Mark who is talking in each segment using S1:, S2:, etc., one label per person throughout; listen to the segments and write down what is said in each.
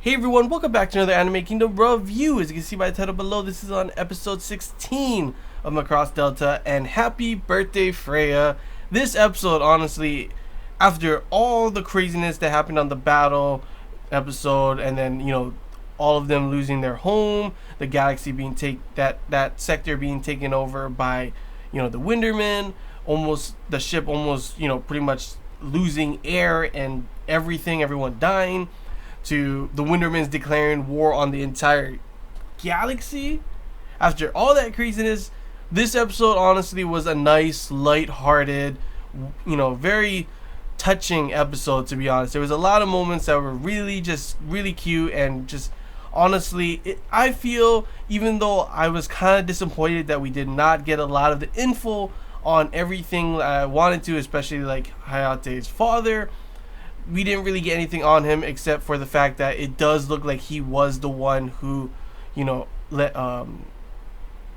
S1: Hey everyone, welcome back to another Anime Kingdom review. As you can see by the title below, this is on episode 16 of Macross Delta, and happy birthday FREYJA. This episode, honestly, after all the craziness that happened on the battle episode, and then, all of them losing their home, the galaxy being that sector being taken over by, the Windermen, the ship almost, pretty much losing air and everyone dying, to the Windermans declaring war on the entire galaxy. After all that craziness, this episode honestly was a nice, light-hearted, very touching episode, to be honest. There was a lot of moments that were really cute, and just honestly, I feel, even though I was kind of disappointed that we did not get a lot of the info on everything I wanted to, especially like Hayate's father, we didn't really get anything on him except for the fact that it does look like he was the one who,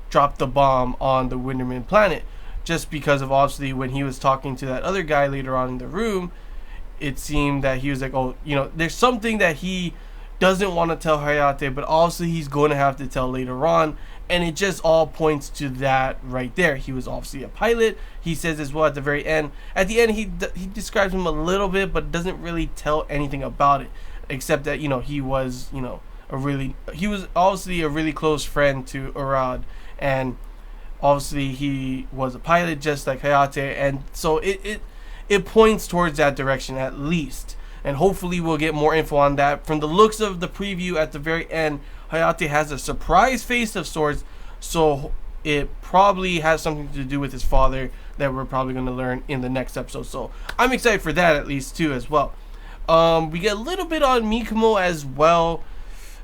S1: dropped the bomb on the Winderman planet. Just because of, obviously, when he was talking to that other guy later on in the room, it seemed that he was like, there's something that he doesn't want to tell Hayate, but obviously he's going to have to tell later on. And it just all points to that right there. He was obviously a pilot. He says as well at the very end. At the end, he describes him a little bit, but doesn't really tell anything about it, except that he was he was obviously a really close friend to Urad, and obviously he was a pilot just like Hayate, and so it points towards that direction at least. And hopefully we'll get more info on that. From the looks of the preview at the very end, Hayate has a surprise face of sorts, so it probably has something to do with his father that we're probably going to learn in the next episode. So I'm excited for that at least too as well. We get a little bit on Mikumo as well.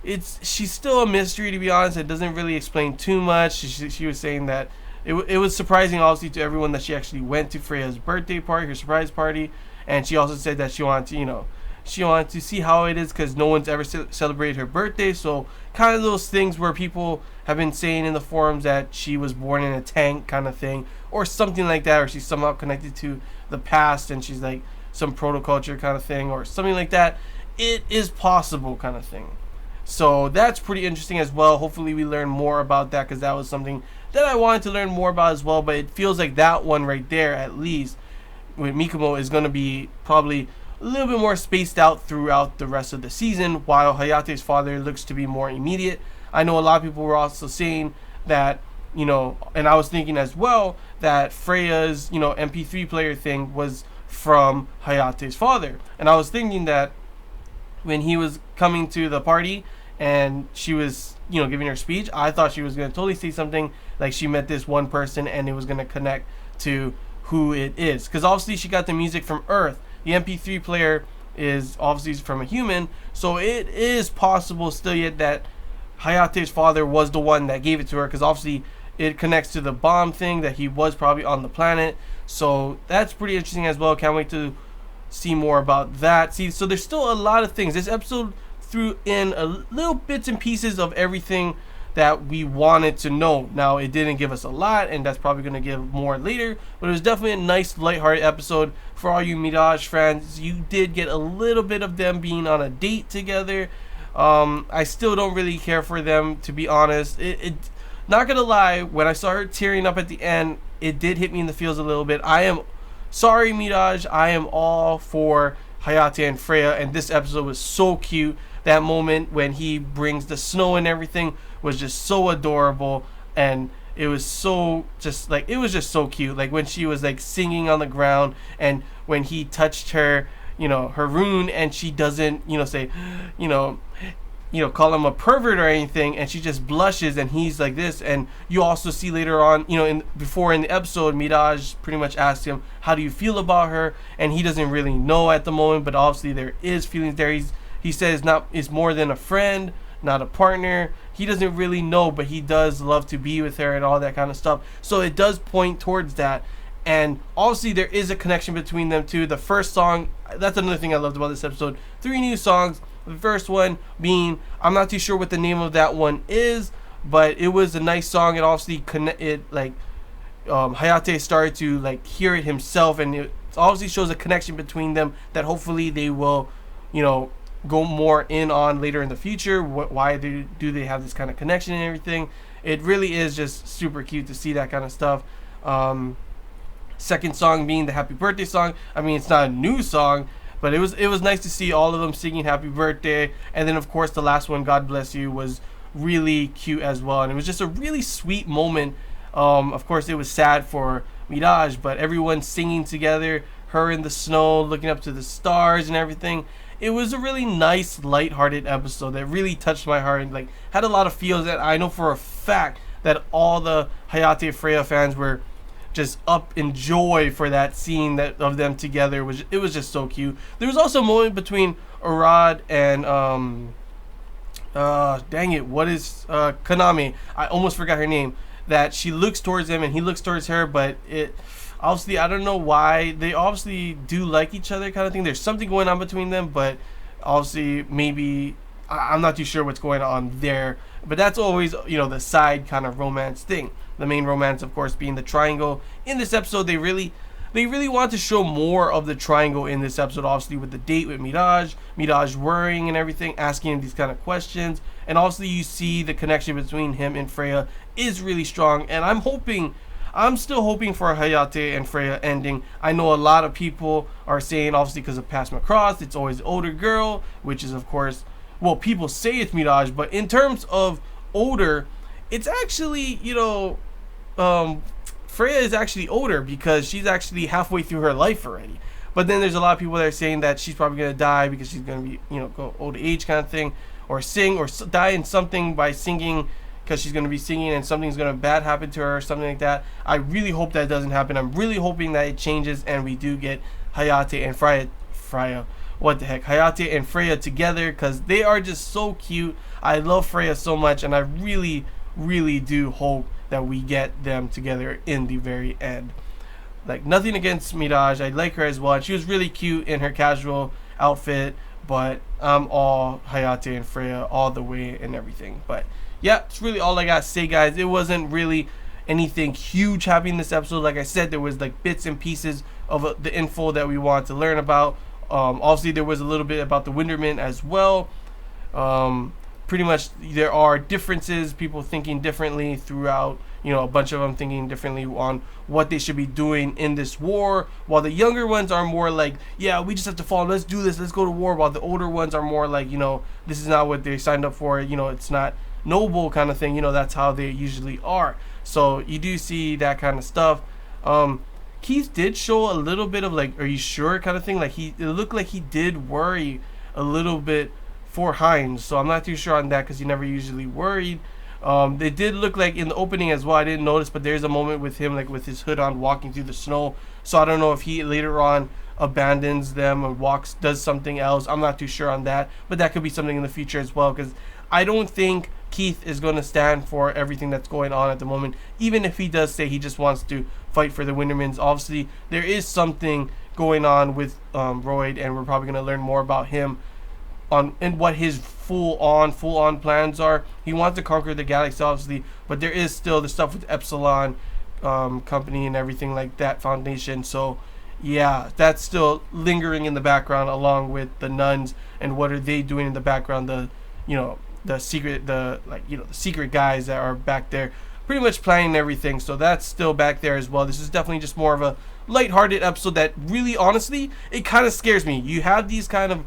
S1: She's still a mystery, to be honest. It doesn't really explain too much. She was saying that it was surprising obviously to everyone that she actually went to FREYJA's birthday party, her surprise party, and she also said that she wanted to see how it is because no one's ever celebrated her birthday. So kind of those things where people have been saying in the forums that she was born in a tank kind of thing, or something like that, or she's somehow connected to the past and she's like some proto-culture kind of thing, or something like that. It is possible kind of thing. So that's pretty interesting as well. Hopefully we learn more about that, because that was something that I wanted to learn more about as well. But it feels like that one right there, at least with Mikumo, is going to be probably a little bit more spaced out throughout the rest of the season, while Hayate's father looks to be more immediate. I know a lot of people were also saying that, and I was thinking as well, that FREYJA's, MP3 player thing was from Hayate's father. And I was thinking that when he was coming to the party and she was, giving her speech, I thought she was going to totally say something like she met this one person and it was going to connect to who it is. Because obviously she got the music from Earth. The MP3 player is obviously from a human, so it is possible still yet that Hayate's father was the one that gave it to her, because obviously it connects to the bomb thing that he was probably on the planet. So that's pretty interesting as well. Can't wait to see more about that. So there's still a lot of things. This episode threw in a little bits and pieces of everything that we wanted to know. Now, it didn't give us a lot, and that's probably going to give more later, but it was definitely a nice, lighthearted episode. For all you Mirage fans, you did get a little bit of them being on a date together. I still don't really care for them, to be honest. Not going to lie, when I saw her tearing up at the end, it did hit me in the feels a little bit. I am sorry, Mirage. I am all for Hayate and FREYJA, and this episode was so cute. That moment when he brings the snow and everything was just so adorable, and it was so so cute. Like when she was like singing on the ground, and when he touched her, her rune, and she doesn't, say, call him a pervert or anything, and she just blushes, and he's like this. And you also see later on, in the episode, Mirage pretty much asked him, how do you feel about her? And he doesn't really know at the moment, but obviously there is feelings there. He says it's more than a friend, not a partner. He doesn't really know, but he does love to be with her and all that kind of stuff. So it does point towards that. And obviously there is a connection between them two. The first song, that's another thing I loved about this episode. 3 new songs. The first one being, I'm not too sure what the name of that one is, but it was a nice song. It obviously Hayate started to hear it himself, and it obviously shows a connection between them that hopefully they will, go more in on later in the future. Why do they have this kind of connection and everything? It really is just super cute to see that kind of stuff. Second song being the happy birthday song. I mean, it's not a new song, but it was nice to see all of them singing happy birthday. And then of course the last one, God Bless You, was really cute as well, and it was just a really sweet moment. Of course it was sad for Mirage, but everyone singing together, her in the snow looking up to the stars and everything. It was a really nice lighthearted episode that really touched my heart and like had a lot of feels that I know for a fact that all the Hayate FREYJA fans were just up in joy for that scene that of them together. It was just so cute. There was also a moment between Arad and dang it, what is Konami? I almost forgot her name. That she looks towards him and he looks towards her, but it obviously, I don't know why, they obviously do like each other kind of thing. There's something going on between them, but obviously maybe I'm not too sure what's going on there. But that's always, you know, the side kind of romance thing. The main romance, of course, being the triangle. In this episode, they really want to show more of the triangle in this episode, obviously with the date with Mirage worrying and everything, asking him these kind of questions. And obviously you see the connection between him and FREYJA is really strong. And I'm still hoping for a Hayate and FREYJA ending. I know a lot of people are saying, obviously because of past Macross, it's always the older girl, which is of course, well, people say it's Mirage, but in terms of older, it's actually, you know, FREYJA is actually older because she's actually halfway through her life already. But then there's a lot of people that are saying that she's probably going to die because she's going to be, you know, go old age kind of thing, or sing or die in something by singing because she's going to be singing and something's going to bad happen to her or something like that. I really hope that doesn't happen. I'm really hoping that it changes and we do get Hayate and FREYJA. What the heck? Hayate and FREYJA together because they are just so cute. I love FREYJA so much and I really, really do hope that we get them together in the very end. Like, nothing against Mirage, I like her as well. She was really cute in her casual outfit, but I'm all Hayate and FREYJA all the way and everything. But yeah, it's really all I got to say, guys. It wasn't really anything huge happening this episode. Like I said, there was like bits and pieces of the info that we wanted to learn about. Obviously there was a little bit about the Winderman as well. Pretty much there are differences, people thinking differently throughout, you know, a bunch of them thinking differently on what they should be doing in this war, while the younger ones are more like, yeah, we just have to follow, let's do this, let's go to war, while the older ones are more like, you know, this is not what they signed up for, you know, it's not noble kind of thing, you know, that's how they usually are. So you do see that kind of stuff. Keith did show a little bit of like, are you sure kind of thing, like it looked like he did worry a little bit for Hines, so I'm not too sure on that because he never usually worried. They did look like in the opening as well, I didn't notice, but there's a moment with him like with his hood on walking through the snow, so I don't know if he later on abandons them or does something else. I'm not too sure on that, but that could be something in the future as well, because I don't think Keith is going to stand for everything that's going on at the moment, even if he does say he just wants to fight for the Windermans. Obviously there is something going on with Royd, and we're probably going to learn more about him and what his full on plans are. He wants to conquer the galaxy, obviously, but there is still the stuff with Epsilon company and everything like that, Foundation. So yeah, that's still lingering in the background, along with the nuns and what are they doing in the background, the secret guys that are back there pretty much planning everything. So that's still back there as well. This is definitely just more of a lighthearted episode that really, honestly, it kind of scares me. You have these kind of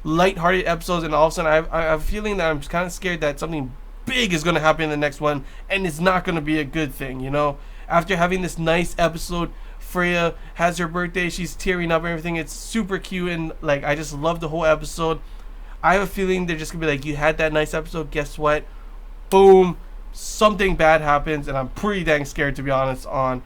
S1: lighthearted episodes and all of a sudden I have a feeling that I'm kind of scared that something big is going to happen in the next one and it's not going to be a good thing, you know. After having this nice episode, FREYJA has her birthday, she's tearing up and everything, it's super cute, and like I just love the whole episode. I have a feeling they're just going to be like, you had that nice episode, guess what, boom, something bad happens, and I'm pretty dang scared, to be honest, on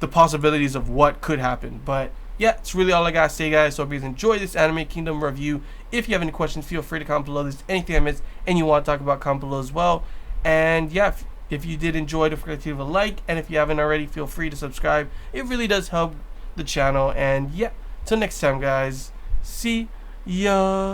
S1: the possibilities of what could happen. But yeah, it's really all I gotta say, guys. So if you guys enjoyed this Anime Kingdom review, if you have any questions, feel free to comment below. There's anything I missed and you want to talk about, comment below as well. And yeah, if you did enjoy, don't forget to leave a like, and if you haven't already, feel free to subscribe. It really does help the channel. And yeah, till next time, guys, see ya.